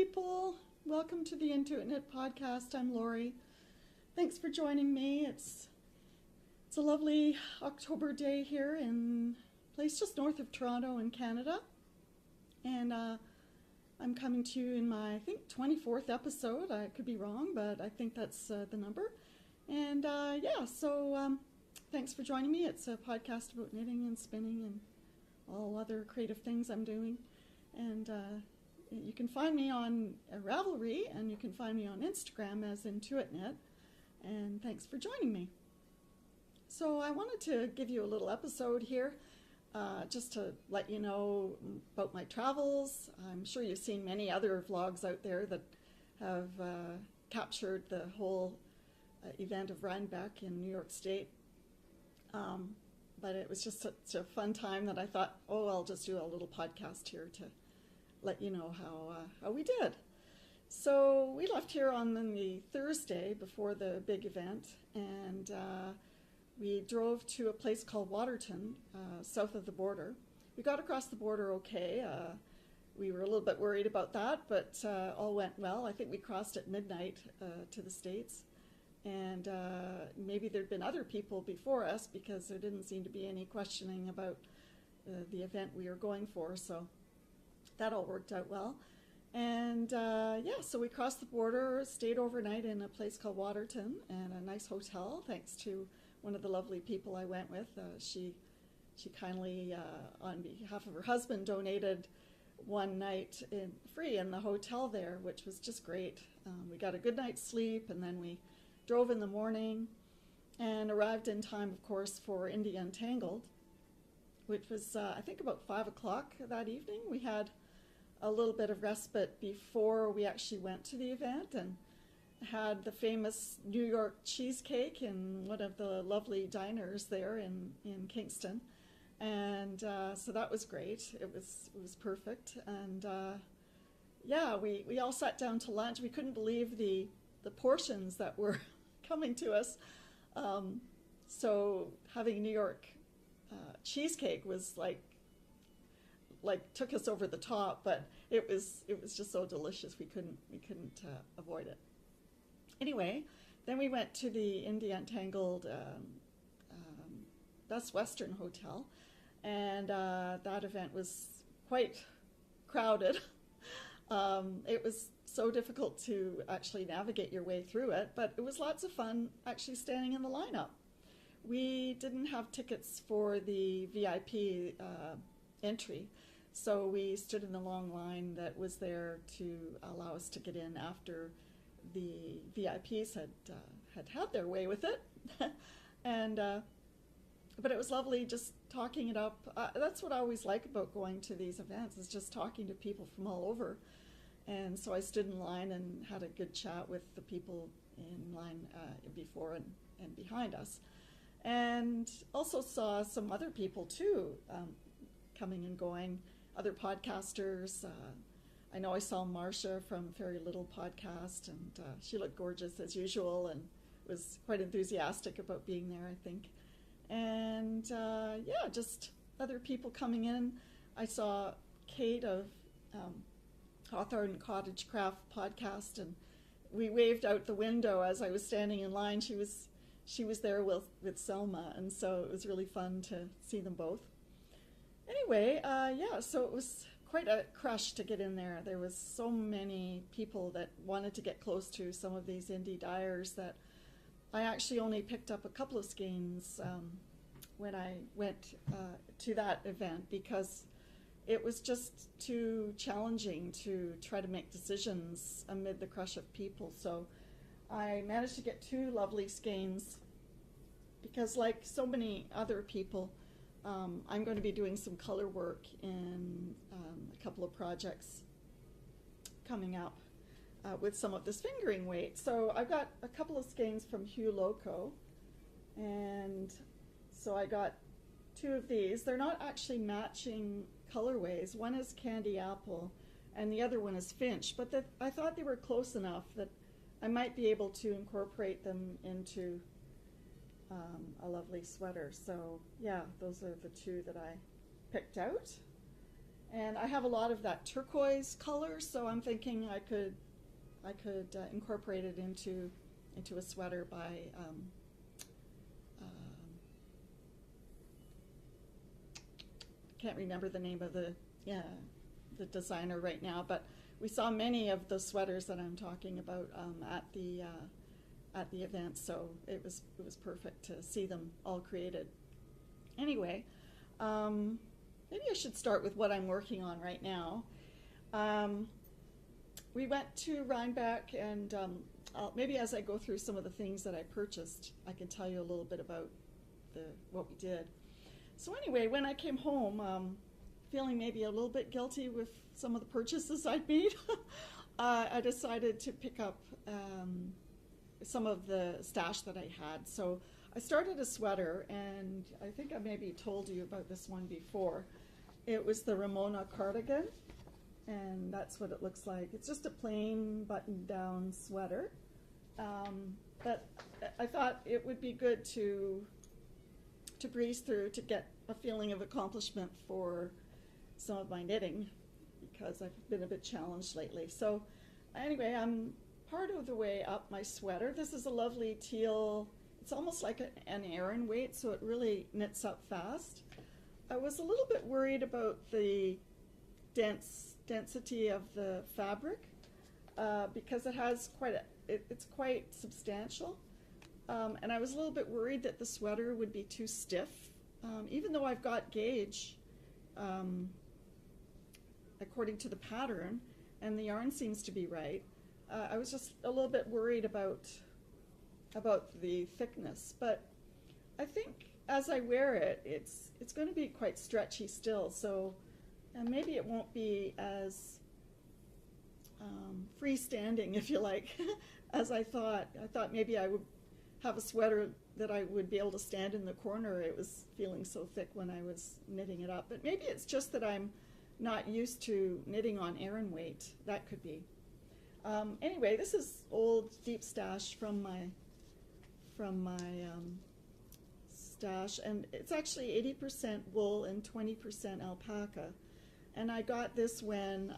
people. Welcome to the Intuitknit podcast. I'm Lori. Thanks for joining me. It's a lovely October day here in a place just north of Toronto in Canada. And I'm coming to you in my, I think, 24th episode. I could be wrong, but I think that's the number. And thanks for joining me. It's a podcast about knitting and spinning and all other creative things I'm doing. And you can find me on Ravelry, and you can find me on Instagram as Intuitknit. And thanks for joining me. So I wanted to give you a little episode here just to let you know about my travels. I'm sure you've seen many other vlogs out there that have captured the whole event of Rhinebeck in New York State. But it was just such a fun time that I thought, I'll just do a little podcast here to let you know how we did. So we left here on the Thursday before the big event, and we drove to a place called Waterton, south of the border. We got across the border okay. We were a little bit worried about that, but all went well. I think we crossed at midnight to the States, and maybe there'd been other people before us because there didn't seem to be any questioning about the event we were going for, so that all worked out well. And so we crossed the border, stayed overnight in a place called Waterton, and a nice hotel, thanks to one of the lovely people I went with. She kindly, on behalf of her husband, donated one night free in the hotel there, which was just great. We got a good night's sleep, and then we drove in the morning and arrived in time, of course, for India Untangled, which was, I think, about 5 o'clock that evening. We had a little bit of respite before we actually went to the event and had the famous New York cheesecake in one of the lovely diners there in Kingston. And so that was great. It was perfect. And we all sat down to lunch. We couldn't believe the portions that were coming to us. So having New York cheesecake was like took us over the top, but it was just so delicious we couldn't avoid it. Anyway, then we went to the India Untangled Best Western Hotel, and that event was quite crowded. It was so difficult to actually navigate your way through it, but it was lots of fun actually standing in the lineup. We didn't have tickets for the VIP entry, so we stood in the long line that was there to allow us to get in after the VIPs had their way with it. And but it was lovely just talking it up. That's what I always like about going to these events, is just talking to people from all over. And so I stood in line and had a good chat with the people in line before and behind us. And also saw some other people too, coming and going, other podcasters. I know I saw Marcia from Very Little Podcast, and she looked gorgeous as usual and was quite enthusiastic about being there, I think. And just other people coming in. I saw Kate of Hawthorne Cottage Craft Podcast, and we waved out the window as I was standing in line. She was there with Selma, and so it was really fun to see them both. Anyway, so it was quite a crush to get in there. There was so many people that wanted to get close to some of these indie dyers that I actually only picked up a couple of skeins when I went to that event, because it was just too challenging to try to make decisions amid the crush of people. So I managed to get 2 lovely skeins because, like so many other people, I'm going to be doing some color work in a couple of projects coming up with some of this fingering weight. So I've got a couple of skeins from Hugh Loco, and so I got 2 of these. They're not actually matching colorways. One is Candy Apple and the other one is Finch, but I thought they were close enough that I might be able to incorporate them into a lovely sweater. So yeah, those are the 2 that I picked out. And I have a lot of that turquoise color, so I'm thinking I could incorporate it into a sweater by can't remember the name of the designer right now, but we saw many of the sweaters that I'm talking about at the event, so it was perfect to see them all created. Anyway, maybe I should start with what I'm working on right now. We went to Rhinebeck, and maybe as I go through some of the things that I purchased, I can tell you a little bit about what we did. So anyway, when I came home, feeling maybe a little bit guilty with some of the purchases I'd made, I decided to pick up some of the stash that I had. So I started a sweater, and I think I maybe told you about this one before. It was the Ramona cardigan, and that's what it looks like. It's just a plain button-down sweater, but I thought it would be good to breeze through to get a feeling of accomplishment for some of my knitting, because I've been a bit challenged lately. So anyway, I'm part of the way up my sweater. This is a lovely teal. It's almost like an Aran weight, so it really knits up fast. I was a little bit worried about the density of the fabric because it has it's quite substantial. And I was a little bit worried that the sweater would be too stiff, even though I've got gauge according to the pattern, and the yarn seems to be right. I was just a little bit worried about the thickness, but I think as I wear it, it's going to be quite stretchy still. So, and maybe it won't be as freestanding, if you like, as I thought. I thought maybe I would have a sweater that I would be able to stand in the corner. It was feeling so thick when I was knitting it up. But maybe it's just that I'm not used to knitting on Aran weight. That could be. Anyway, this is old deep stash from my stash, and it's actually 80% wool and 20% alpaca. And I got this when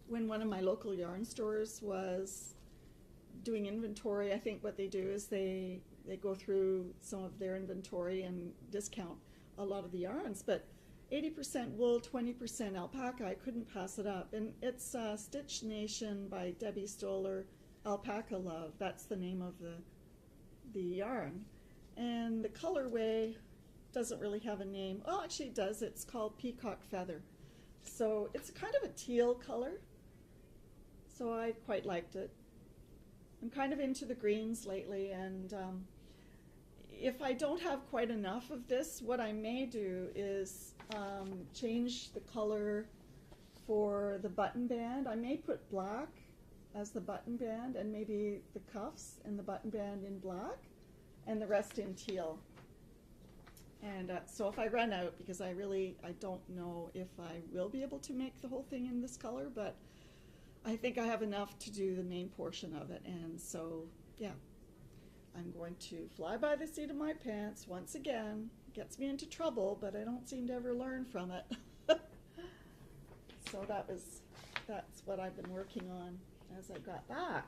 one of my local yarn stores was doing inventory. I think what they do is they go through some of their inventory and discount a lot of the yarns, but 80% wool, 20% alpaca, I couldn't pass it up. And it's Stitch Nation by Debbie Stoller, Alpaca Love. That's the name of the yarn. And the colorway doesn't really have a name. Oh, actually it does. It's called Peacock Feather. So it's kind of a teal color. So I quite liked it. I'm kind of into the greens lately, and if I don't have quite enough of this, what I may do is change the color for the button band. I may put black as the button band, and maybe the cuffs and the button band in black, and the rest in teal. And so if I run out, because I don't know if I will be able to make the whole thing in this color, but I think I have enough to do the main portion of it. And so, yeah, I'm going to fly by the seat of my pants once again. It gets me into trouble, but I don't seem to ever learn from it. So that's what I've been working on as I got back.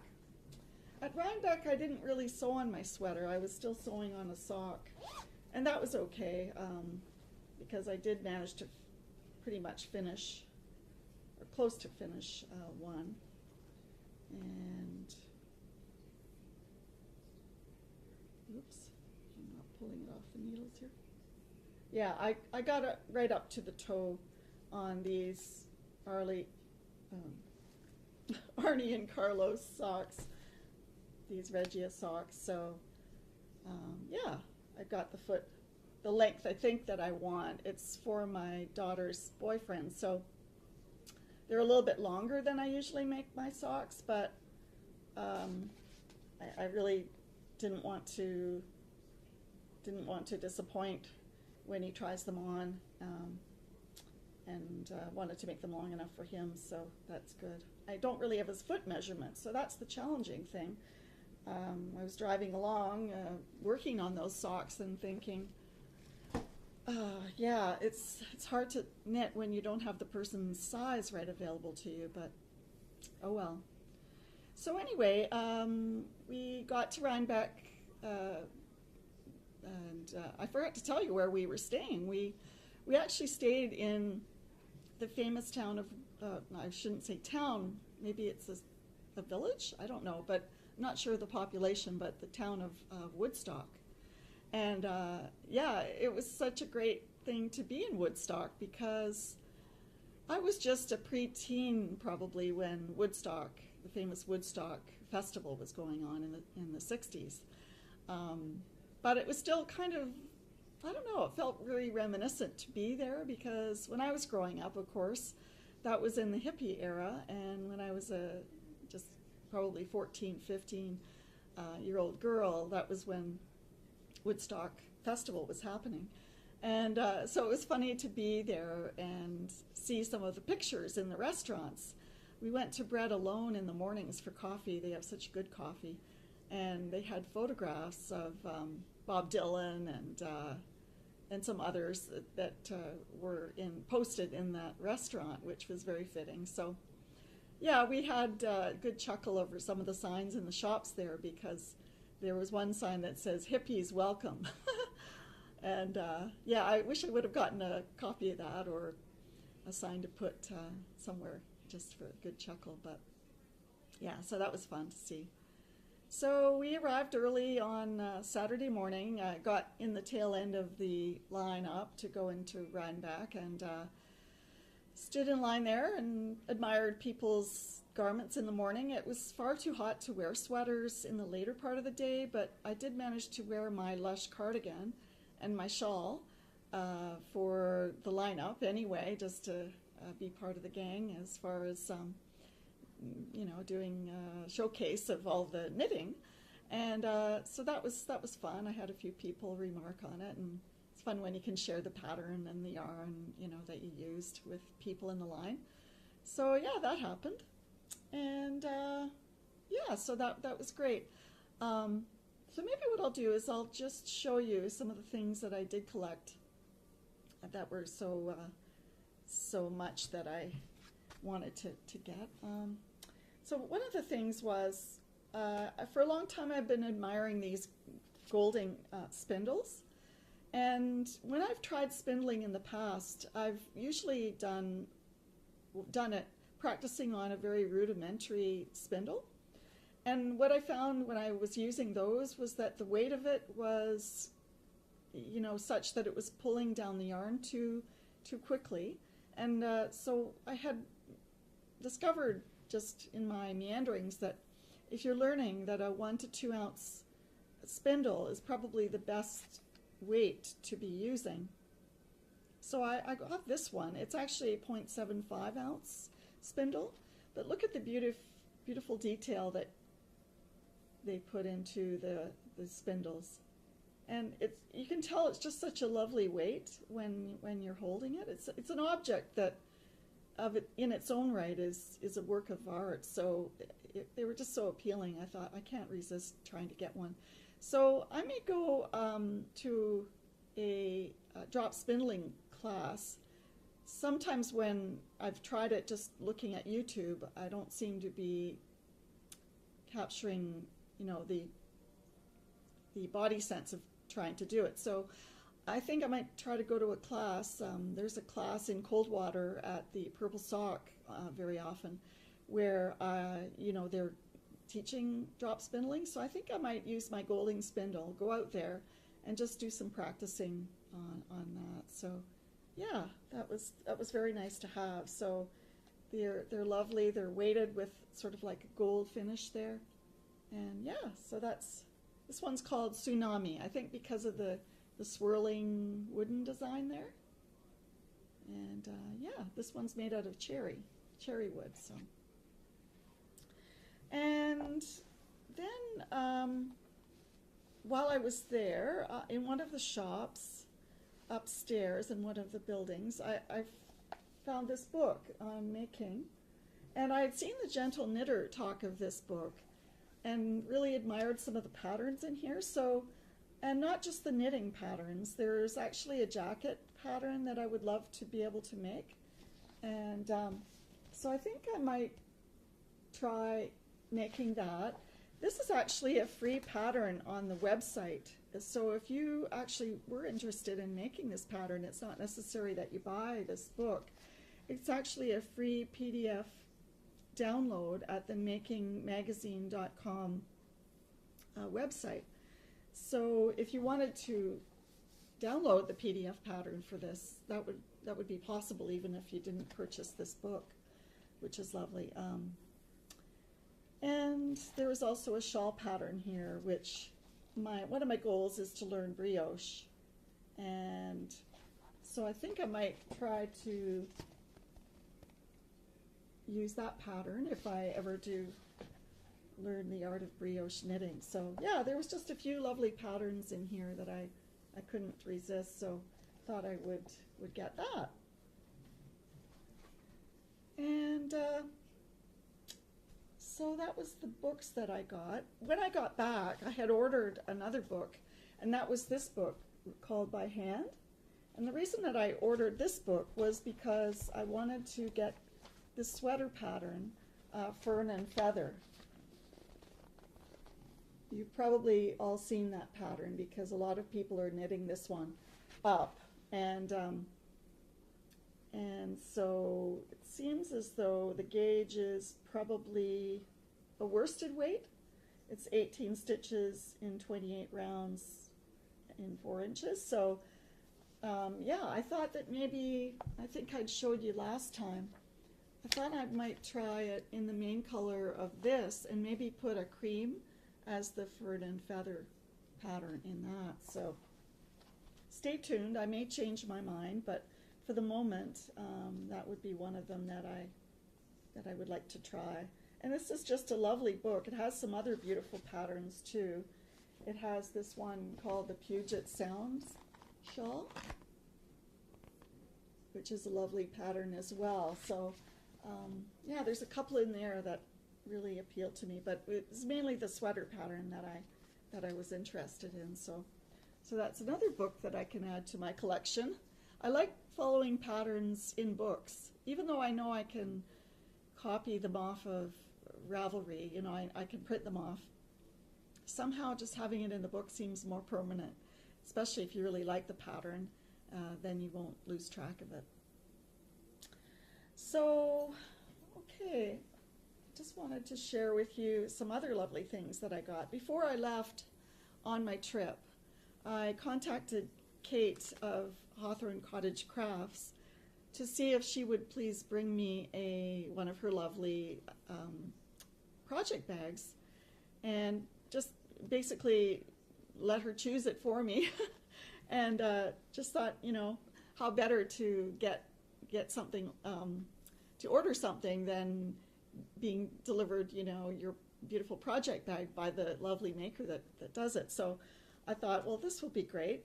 At Rhinebeck, I didn't really sew on my sweater. I was still sewing on a sock, and that was okay, because I did manage to pretty much finish, or close to finish, one. And oops, I'm not pulling it off the needles here. Yeah, I got it right up to the toe on these Arnie and Carlos socks, these Regia socks. So yeah, I got the length I think that I want. It's for my daughter's boyfriend, so they're a little bit longer than I usually make my socks, but I really didn't want to disappoint when he tries them on, and wanted to make them long enough for him, so that's good. I don't really have his foot measurement, so that's the challenging thing. I was driving along, working on those socks and thinking, Yeah, it's hard to knit when you don't have the person's size right available to you, but oh well. So anyway, we got to Rhinebeck, and I forgot to tell you where we were staying. We actually stayed in the famous town of, I shouldn't say town, maybe it's a village, I don't know, but I'm not sure of the population, but the town of Woodstock. And yeah, it was such a great thing to be in Woodstock because I was just a preteen probably when Woodstock, the famous Woodstock festival, was going on in the 60s. But it was still kind of, I don't know, it felt really reminiscent to be there because when I was growing up, of course, that was in the hippie era, and when I was a just probably 14, 15-year-old girl, that was when Woodstock Festival was happening. And so it was funny to be there and see some of the pictures in the restaurants. We went to Bread Alone in the mornings for coffee. They have such good coffee. And they had photographs of Bob Dylan and some others that were posted in that restaurant, which was very fitting. So yeah, we had a good chuckle over some of the signs in the shops there because there was one sign that says hippies welcome. And yeah, I wish I would have gotten a copy of that or a sign to put somewhere just for a good chuckle. But yeah, so that was fun to see. So we arrived early on Saturday morning, got in the tail end of the line up to go into Rhinebeck, and stood in line there and admired people's garments in the morning. It was far too hot to wear sweaters in the later part of the day, but I did manage to wear my Lush cardigan and my shawl for the lineup anyway, just to be part of the gang as far as doing a showcase of all the knitting. And so that was fun. I had a few people remark on it, and it's fun when you can share the pattern and the yarn, that you used with people in the line. So yeah, that happened. And yeah, so that was great. So maybe what I'll do is I'll just show you some of the things that I did collect that were so much that I wanted to get. So one of the things was, for a long time I've been admiring these Golding spindles. And when I've tried spindling in the past, I've usually done it practicing on a very rudimentary spindle. And what I found when I was using those was that the weight of it was, such that it was pulling down the yarn too quickly. And so I had discovered just in my meanderings that if you're learning that a 1 to 2 ounce spindle is probably the best weight to be using. So I got this one. It's actually a 0.75 ounce spindle, but look at the beautiful detail that they put into the spindles. And you can tell it's just such a lovely weight when you're holding it. It's an object that in its own right is a work of art. So they were just so appealing. I thought I can't resist trying to get one. So I may go to a drop spindling class. Sometimes when I've tried it just looking at YouTube, I don't seem to be capturing the body sense of trying to do it. So I think I might try to go to a class. There's a class in Coldwater at the Purple Sock very often where they're teaching drop spindling. So I think I might use my Golding spindle, go out there and just do some practicing on that. So yeah, that was very nice to have. So they're lovely. They're weighted with sort of like a gold finish there. And yeah, so this one's called Tsunami, I think because of the swirling wooden design there. And yeah, this one's made out of cherry wood. So, and then while I was there, in one of the shops upstairs in one of the buildings, I found this book on making, and I had seen the Gentle Knitter talk of this book and really admired some of the patterns in here. So And not just the knitting patterns. There's actually a jacket pattern that I would love to be able to make. And so I think I might try making that. This is actually a free pattern on the website. So if you actually were interested in making this pattern, it's not necessary that you buy this book. It's actually a free PDF download at the makingmagazine.com website. So if you wanted to download the PDF pattern for this, that would be possible even if you didn't purchase this book, which is lovely. And there is also a shawl pattern here, which one of my goals is to learn brioche. And so I think I might try to use that pattern if I ever do learn the art of brioche knitting. So yeah, there was just a few lovely patterns in here that I couldn't resist, so thought I would get that. And so that was the books that I got. When I got back, I had ordered another book, and that was this book called By Hand. And the reason that I ordered this book was because I wanted to get this sweater pattern, Fern and Feather. You've probably all seen that pattern because a lot of people are knitting this one up. And so it seems as though the gauge is probably a worsted weight. It's 18 stitches in 28 rounds in 4 inches. So yeah, I thought that maybe, I think I'd showed you last time, I thought I might try it in the main color of this and maybe put a cream as the Fern and Feather pattern in that. So stay tuned, I may change my mind, but for the moment, that would be one of them that I would like to try. And this is just a lovely book. It has some other beautiful patterns too. It has this one called the Puget Sounds shawl, which is a lovely pattern as well. So yeah, there's a couple in there that really appealed to me, but it's mainly the sweater pattern that I was interested in. So that's another book that I can add to my collection. I like following patterns in books, even though I know I can copy them off of Ravelry, you know, I can print them off. Somehow just having it in the book seems more permanent, especially if you really like the pattern, then you won't lose track of it. So, okay, just wanted to share with you some other lovely things that I got. Before I left on my trip, I contacted Kate of Hawthorne Cottage Crafts to see if she would please bring me one of her lovely project bags, and just basically let her choose it for me. And just thought, you know, how better to get something, to order something than being delivered, you know, your beautiful project bag by the lovely maker that does it. So I thought, well, this will be great.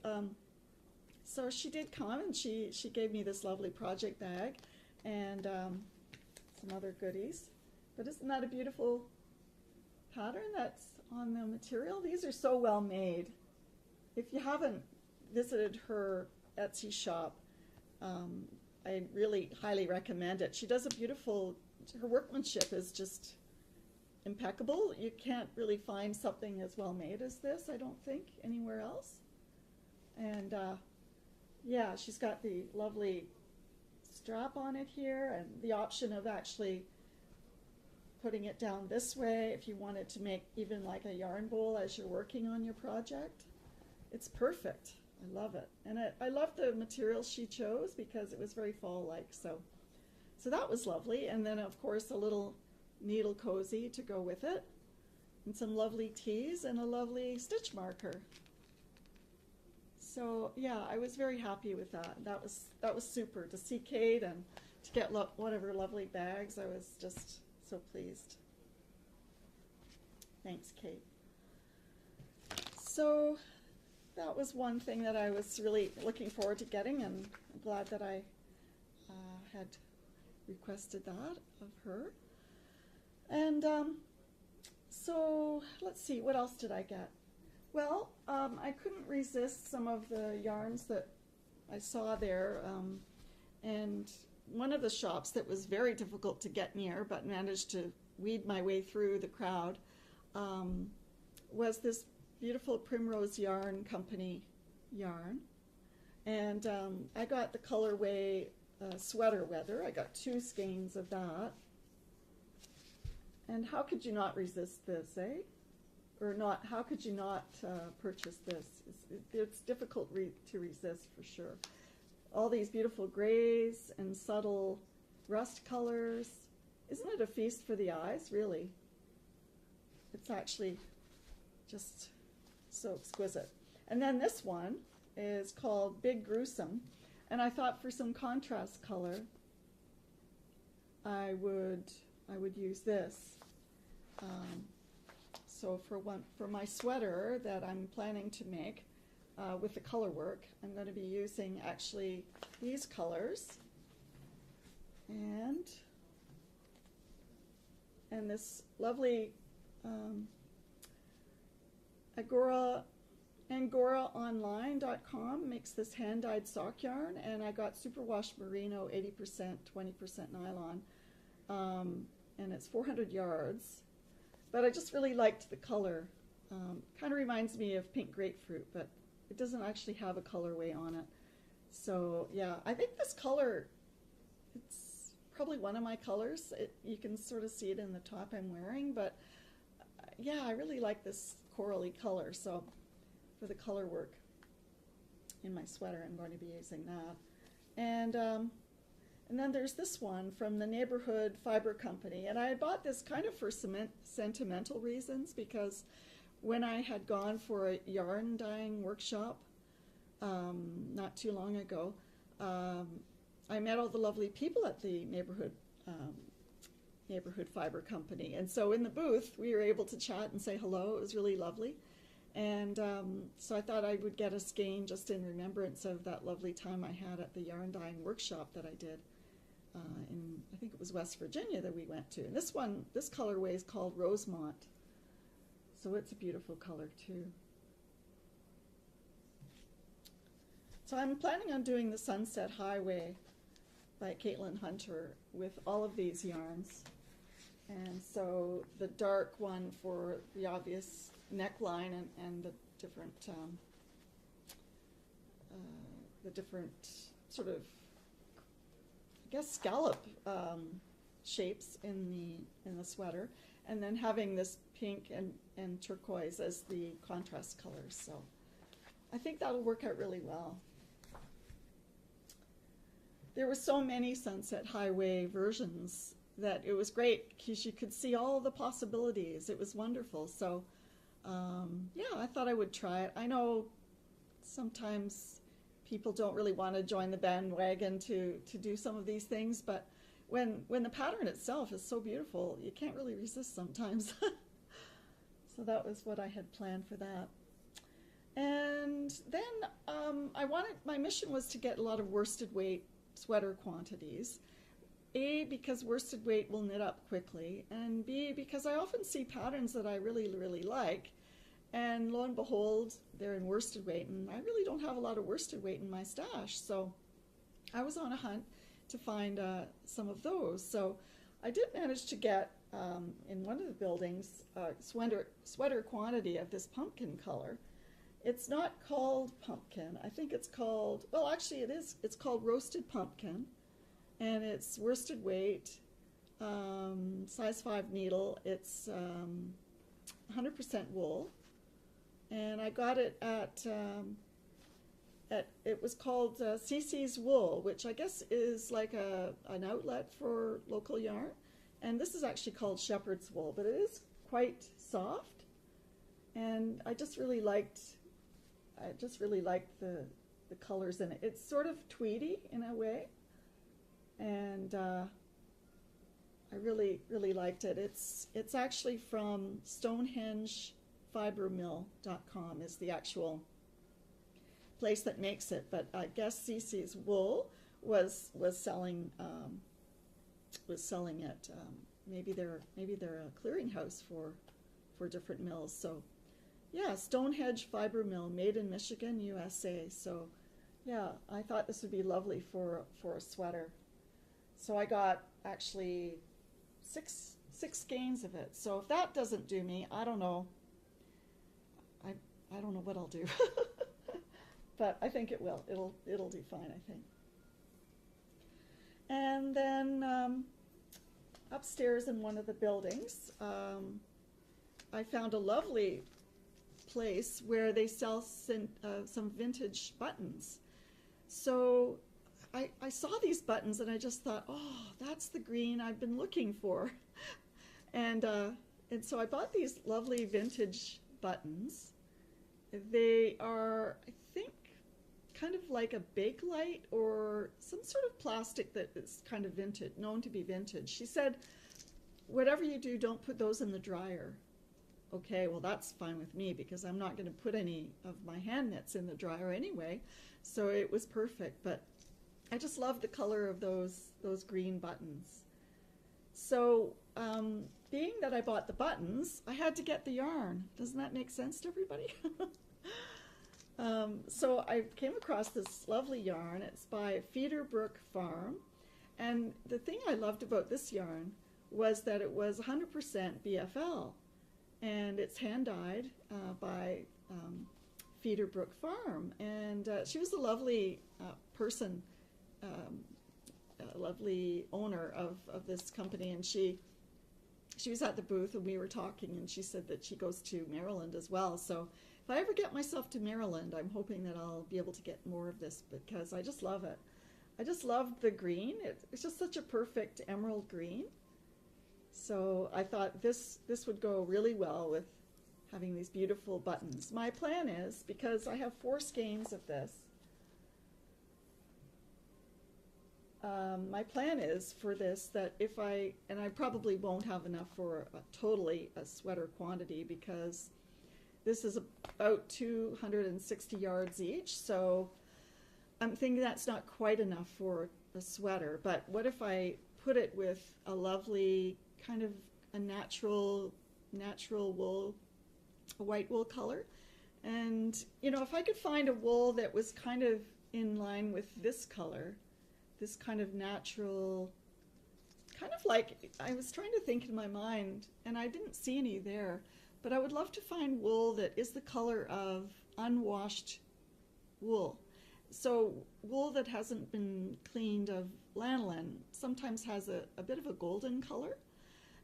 So she did come, and she gave me this lovely project bag and some other goodies. But isn't that a beautiful pattern that's on the material? These are so well made. If you haven't visited her Etsy shop, I really highly recommend it. She does a beautiful, her workmanship is just impeccable. You can't really find something as well made as this, I don't think, anywhere else. And yeah, she's got the lovely strap on it here, and the option of actually putting it down this way if you wanted to make even like a yarn bowl as you're working on your project. It's perfect. I love it. And I love the material she chose because it was very fall-like. So that was lovely. And then, of course, a little needle cozy to go with it, and some lovely teas and a lovely stitch marker. So yeah, I was very happy with that. That was super to see Kate and to get one of her lovely bags. I was just so pleased. Thanks, Kate. So that was one thing that I was really looking forward to getting, and I'm glad that I had requested that of her. And so let's see, what else did I get? Well, I couldn't resist some of the yarns that I saw there, and one of the shops that was very difficult to get near, but managed to weed my way through the crowd, was this beautiful Primrose Yarn Company yarn. And I got the colorway Sweater Weather. I got 2 skeins of that. And how could you not resist this, eh? Or not, how could you not purchase this? It's difficult to resist for sure. All these beautiful grays and subtle rust colors. Isn't it a feast for the eyes, really? It's actually just so exquisite. And then this one is called Big Gruesome. And I thought for some contrast color, I would use this. So for my sweater that I'm planning to make with the color work, I'm going to be using actually these colors and this lovely AngoraOnline.com makes this hand-dyed sock yarn, and I got superwash merino 80%, 20% nylon, and it's 400 yards. But I just really liked the color. Kind of reminds me of pink grapefruit, but it doesn't actually have a colorway on it. So yeah, I think this color, it's probably one of my colors. You can sort of see it in the top I'm wearing, but yeah, I really like this corally color. So for the color work in my sweater, I'm going to be using that. And then there's this one from the Neighborhood Fiber Company. And I had bought this kind of for sentimental reasons, because when I had gone for a yarn dyeing workshop not too long ago, I met all the lovely people at the Neighborhood Fiber Company. And so in the booth, we were able to chat and say hello. It was really lovely. And so I thought I would get a skein just in remembrance of that lovely time I had at the yarn dyeing workshop that I did in, I think it was West Virginia that we went to. And this colorway is called Rosemont. So it's a beautiful color too. So I'm planning on doing the Sunset Highway by Caitlin Hunter with all of these yarns. And so the dark one for the obvious neckline and the different sort of, I guess, scallop shapes in the sweater, and then having this pink and turquoise as the contrast colors. So I think that'll work out really well. There were so many Sunset Highway versions that it was great because you could see all the possibilities. It was wonderful. So yeah, I thought I would try it. I know sometimes people don't really want to join the bandwagon to do some of these things, but when the pattern itself is so beautiful, you can't really resist sometimes. So that was what I had planned for that. And then my mission was to get a lot of worsted weight sweater quantities. A, because worsted weight will knit up quickly, and B, because I often see patterns that I really, really like, and lo and behold, they're in worsted weight, and I really don't have a lot of worsted weight in my stash, so I was on a hunt to find some of those. So I did manage to get, in one of the buildings, a sweater quantity of this pumpkin color. It's not called pumpkin. I think it's called, well, actually it is. It's called roasted pumpkin. And it's worsted weight, size 5 needle. It's 100% wool. And I got it it was called CC's Wool, which I guess is like an outlet for local yarn. And this is actually called shepherd's wool, but it is quite soft. And I just really liked the colors in it. It's sort of tweedy in a way. And I really, really liked it. It's actually from StonehengeFiberMill.com is the actual place that makes it. But I guess CC's Wool was selling it. Maybe they're a clearinghouse for different mills. So yeah, Stonehenge Fiber Mill, made in Michigan, USA. So yeah, I thought this would be lovely for a sweater. So I got actually six skeins of it. So if that doesn't do me, I don't know. I I don't know what I'll do. But I think it will. It'll do fine, I think. And then upstairs in one of the buildings, I found a lovely place where they sell some vintage buttons. So I saw these buttons and I just thought, oh, that's the green I've been looking for. And so I bought these lovely vintage buttons. They are, I think, kind of like a Bakelite or some sort of plastic that is kind of vintage, known to be vintage. She said, whatever you do, don't put those in the dryer. Okay, well that's fine with me because I'm not going to put any of my hand knits in the dryer anyway. So it was perfect, but I just love the color of those green buttons. So being that I bought the buttons, I had to get the yarn. Doesn't that make sense to everybody? So I came across this lovely yarn. It's by Feederbrook Farm. And the thing I loved about this yarn was that it was 100% BFL. And it's hand-dyed by Feederbrook Farm. And she was a lovely person, a lovely owner of this company. And she was at the booth and we were talking, and she said that she goes to Maryland as well. So if I ever get myself to Maryland, I'm hoping that I'll be able to get more of this because I just love it. I just love the green. It's just such a perfect emerald green. So I thought this would go really well with having these beautiful buttons. My plan is, because I have 4 skeins of this, my plan is for this that and I probably won't have enough for totally a sweater quantity because this is about 260 yards each, so I'm thinking that's not quite enough for a sweater. But what if I put it with a lovely kind of a natural wool, a white wool color? And you know, if I could find a wool that was kind of in line with this color, this kind of natural, kind of like, I was trying to think in my mind and I didn't see any there, but I would love to find wool that is the color of unwashed wool. So wool that hasn't been cleaned of lanolin sometimes has a bit of a golden color,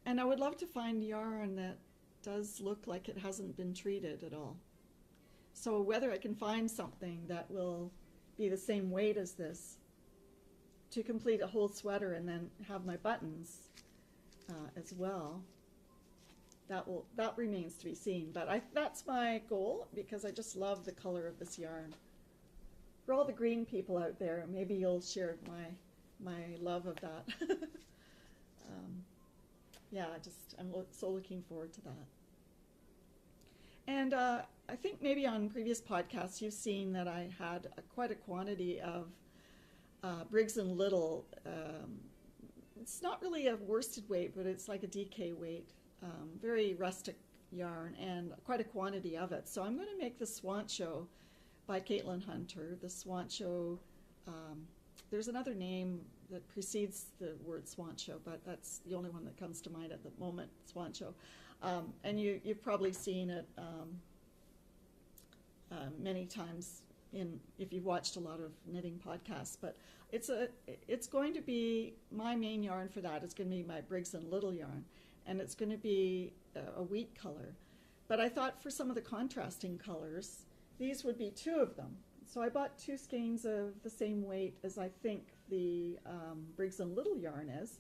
and I would love to find yarn that does look like it hasn't been treated at all. So whether I can find something that will be the same weight as this to complete a whole sweater and then have my buttons as well, that remains to be seen. But that's my goal because I just love the color of this yarn. For all the green people out there, maybe you'll share my love of that. Yeah, I'm so looking forward to that. And I think maybe on previous podcasts you've seen that I had quite a quantity of Briggs & Little. It's not really a worsted weight, but it's like a DK weight. Very rustic yarn and quite a quantity of it. So I'm going to make the Swancho by Caitlin Hunter. The Swancho, there's another name that precedes the word Swancho, but that's the only one that comes to mind at the moment, Swancho. And you've probably seen it many times if you've watched a lot of knitting podcasts. But it's going to be, my main yarn for that is going to be my Briggs & Little yarn, and it's going to be a wheat color. But I thought for some of the contrasting colors, these would be 2 of them. So I bought 2 skeins of the same weight as I think the Briggs & Little yarn is.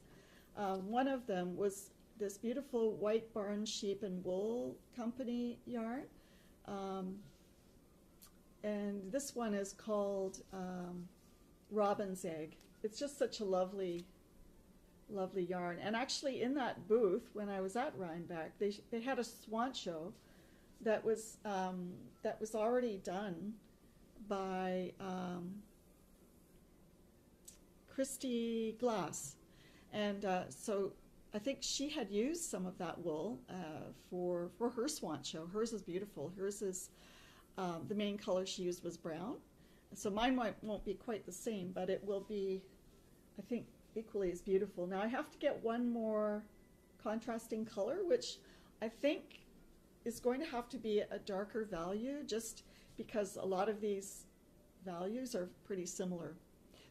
One of them was this beautiful White Barn Sheep and Wool Company yarn. And this one is called Robin's Egg. It's just such a lovely yarn. And actually in that booth, when I was at Rhinebeck, they had a Swancho that was already done by Christy Glass. And so I think she had used some of that wool for her swan show. Hers is beautiful. Hers is the main color she used was brown. So mine won't be quite the same, but it will be, I think, equally as beautiful. Now I have to get one more contrasting color, which I think is going to have to be a darker value, just because a lot of these values are pretty similar.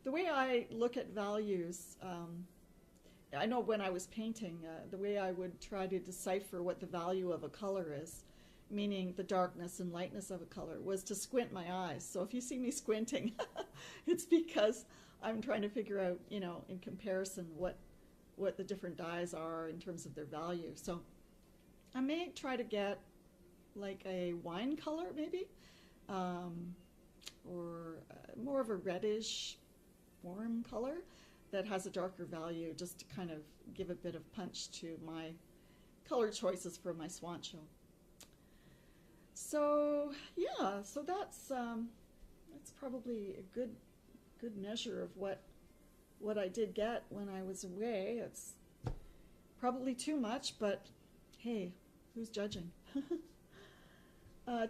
The way I look at values, I know when I was painting, the way I would try to decipher what the value of a color is, meaning the darkness and lightness of a color, was to squint my eyes. So if you see me squinting, it's because I'm trying to figure out, you know, in comparison what the different dyes are in terms of their value. So I may try to get like a wine color maybe, or more of a reddish warm color that has a darker value, just to kind of give a bit of punch to my color choices for my swan show. So yeah, so that's probably a good measure of what I did get when I was away. It's probably too much, but hey, who's judging?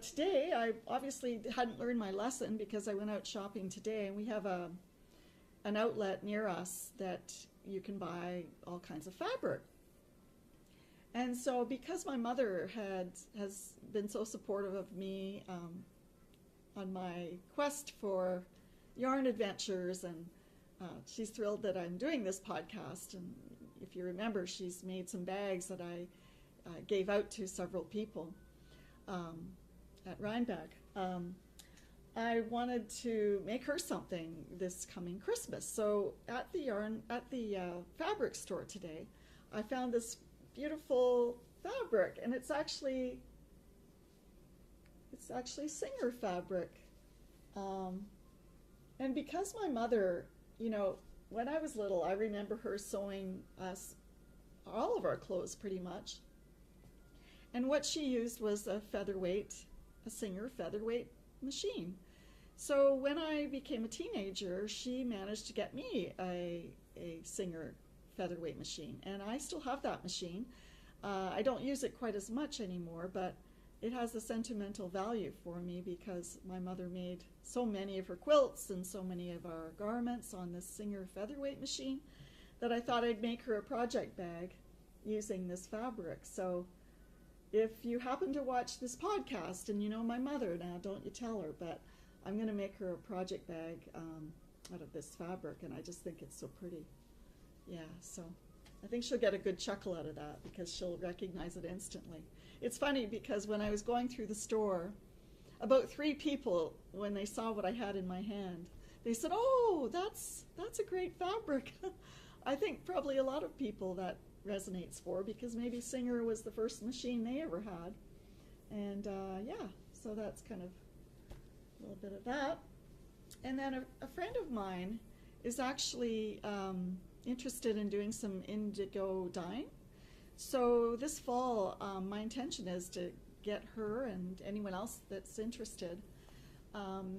Today, I obviously hadn't learned my lesson because I went out shopping today, and we have an outlet near us that you can buy all kinds of fabric. And so because my mother has been so supportive of me on my quest for yarn adventures, and she's thrilled that I'm doing this podcast. And if you remember, she's made some bags that I gave out to several people at Rhinebeck. I wanted to make her something this coming Christmas. So at the fabric store today, I found this beautiful fabric, and it's actually Singer fabric. And because my mother, you know, when I was little, I remember her sewing us all of our clothes pretty much. And what she used was a Singer featherweight machine. So when I became a teenager, she managed to get me a Singer featherweight machine, and I still have that machine. I don't use it quite as much anymore, but it has a sentimental value for me because my mother made so many of her quilts and so many of our garments on this Singer featherweight machine that I thought I'd make her a project bag using this fabric. So if you happen to watch this podcast and you know my mother now, don't you tell her, but I'm going to make her a project bag out of this fabric, and I just think it's so pretty. Yeah, so I think she'll get a good chuckle out of that because she'll recognize it instantly. It's funny because when I was going through the store, about 3 people, when they saw what I had in my hand, they said, "Oh, that's a great fabric." I think probably a lot of people that resonates for, because maybe Singer was the first machine they ever had. And yeah, so that's kind of a little bit of that. And then a friend of mine is actually interested in doing some indigo dyeing. So this fall, my intention is to get her and anyone else that's interested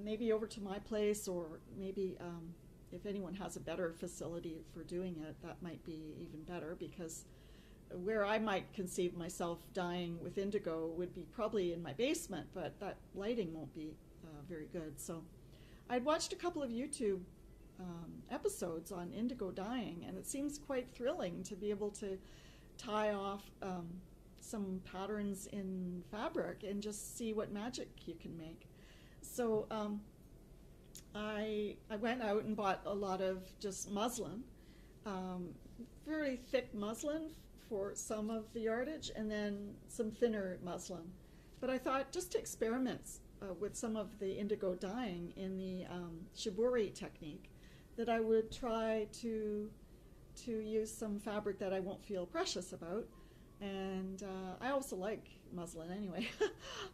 maybe over to my place, or maybe if anyone has a better facility for doing it, that might be even better, because where I might conceive myself dyeing with indigo would be probably in my basement, but that lighting won't be very good. So I'd watched a couple of YouTube episodes on indigo dyeing, and it seems quite thrilling to be able to tie off some patterns in fabric and just see what magic you can make. So I went out and bought a lot of just muslin, very thick muslin for some of the yardage, and then some thinner muslin. But I thought just to experiment with some of the indigo dyeing in the shibori technique, that I would try to use some fabric that I won't feel precious about. And I also like muslin anyway,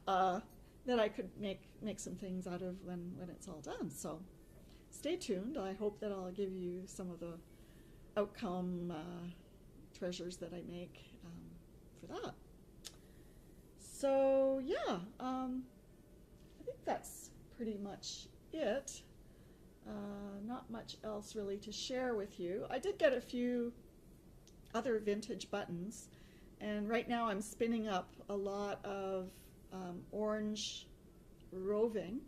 that I could make some things out of when it's all done. So stay tuned. I hope that I'll give you some of the outcome treasures that I make for that. So yeah, I think that's pretty much it. Not much else really to share with you. I did get a few other vintage buttons. And right now I'm spinning up a lot of orange roving.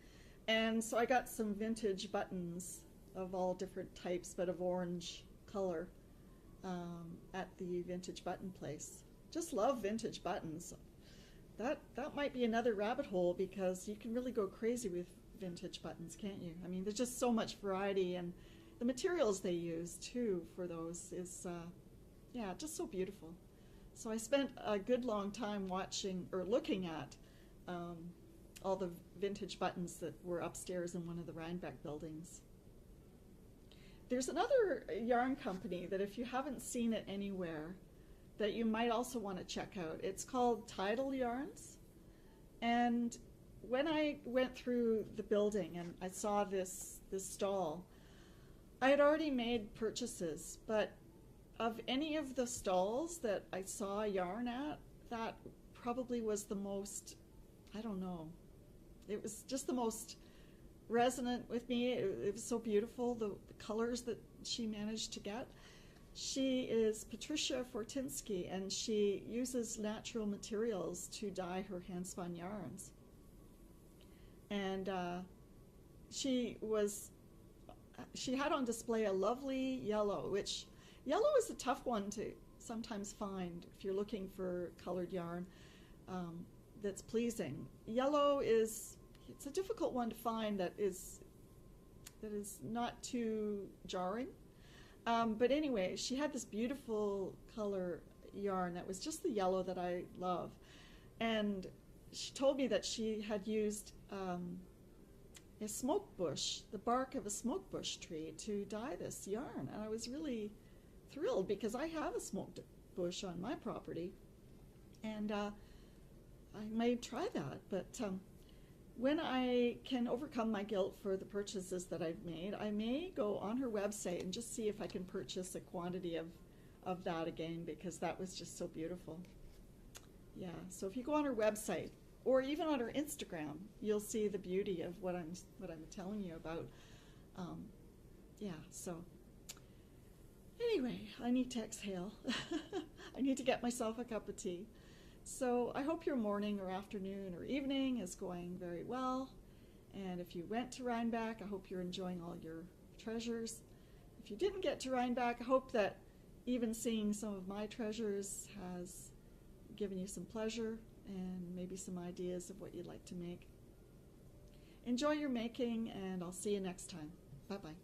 And so I got some vintage buttons of all different types, but of orange color at the vintage button place. Just love vintage buttons. That might be another rabbit hole, because you can really go crazy with vintage buttons, can't you? I mean, there's just so much variety, and the materials they use too for those is yeah, just so beautiful. So I spent a good long time watching or looking at all the vintage buttons that were upstairs in one of the Rhinebeck buildings. There's another yarn company that, if you haven't seen it anywhere, that you might also want to check out. It's called Tidal Yarns. And when I went through the building and I saw this stall, I had already made purchases, but of any of the stalls that I saw yarn at, that probably was the most, I don't know, it was just the most resonant with me. It was so beautiful, the colors that she managed to get. She is Patricia Fortinsky, and she uses natural materials to dye her hand-spun yarns. And she had on display a lovely yellow, which yellow is a tough one to sometimes find if you're looking for colored yarn that's pleasing. Yellow it's a difficult one to find that is not too jarring. But anyway, she had this beautiful color yarn that was just the yellow that I love. And she told me that she had used a smoke bush, the bark of a smoke bush tree, to dye this yarn. And I was really thrilled, because I have a smoke bush on my property. And I may try that. But when I can overcome my guilt for the purchases that I've made, I may go on her website and just see if I can purchase a quantity of that again, because that was just so beautiful. Yeah, so if you go on her website, or even on her Instagram, you'll see the beauty of what I'm telling you about. Yeah, so anyway, I need to exhale. I need to get myself a cup of tea. So I hope your morning or afternoon or evening is going very well. And if you went to Rhinebeck, I hope you're enjoying all your treasures. If you didn't get to Rhinebeck, I hope that even seeing some of my treasures has given you some pleasure and maybe some ideas of what you'd like to make. Enjoy your making, and I'll see you next time. Bye-bye.